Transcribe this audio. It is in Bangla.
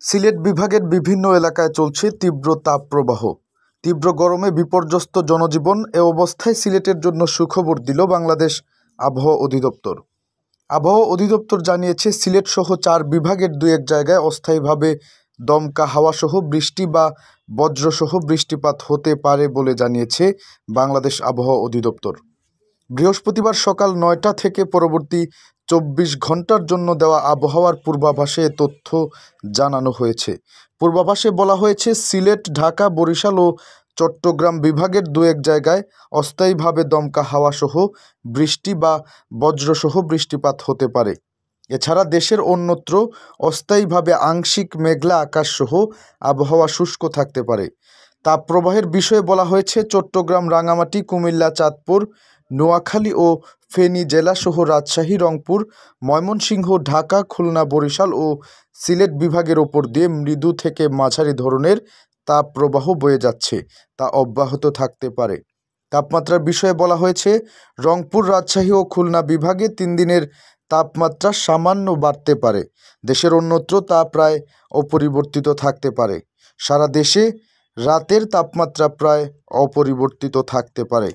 সিলেট বিভাগের বিভিন্ন এলাকায় চলছে তীব্র তাপপ্রবাহ। তীব্র গরমে বিপর্যস্ত জনজীবন। এ অবস্থায় সিলেটের জন্য সুখবর দিল বাংলাদেশ আবহাওয়া অধিদপ্তর। আবহাওয়া অধিদপ্তর জানিয়েছে, সিলেট সহ 4 বিভাগের 2-1 জায়গায় অস্থায়ীভাবে দমকা হাওয়াসহ বৃষ্টি বা বজ্রসহ বৃষ্টিপাত হতে পারে বলে জানিয়েছে বাংলাদেশ আবহাওয়া অধিদপ্তর। বৃহস্পতিবার সকাল 9টা থেকে পরবর্তী 24 ঘন্টার জন্য দেওয়া আবহাওয়ার পূর্বাভাসে এ তথ্য জানানো হয়েছে। পূর্বাভাসে বলা হয়েছে, সিলেট, ঢাকা, বরিশাল ও চট্টগ্রাম বিভাগের 2-1 জায়গায় অস্থায়ীভাবে দমকা হাওয়াসহ বৃষ্টি বা বজ্রসহ বৃষ্টিপাত হতে পারে। এছাড়া দেশের অন্যত্র অস্থায়ীভাবে আংশিক মেঘলা আকাশসহ আবহাওয়া শুষ্ক থাকতে পারে। তাপপ্রবাহের বিষয়ে বলা হয়েছে, চট্টগ্রাম, রাঙামাটি, কুমিল্লা, চাঁদপুর, নোয়াখালী ও ফেনী জেলাসহ রাজশাহী, রংপুর, ময়মনসিংহ, ঢাকা, খুলনা, বরিশাল ও সিলেট বিভাগের ওপর দিয়ে মৃদু থেকে মাঝারি ধরনের তাপপ্রবাহ বয়ে যাচ্ছে, তা অব্যাহত থাকতে পারে। তাপমাত্রার বিষয়ে বলা হয়েছে, রংপুর, রাজশাহী ও খুলনা বিভাগে 3 দিনের তাপমাত্রা সামান্য বাড়তে পারে। দেশের অন্যত্র তা প্রায় অপরিবর্তিত থাকতে পারে। সারা দেশে রাতের তাপমাত্রা প্রায় অপরিবর্তিত থাকতে পারে।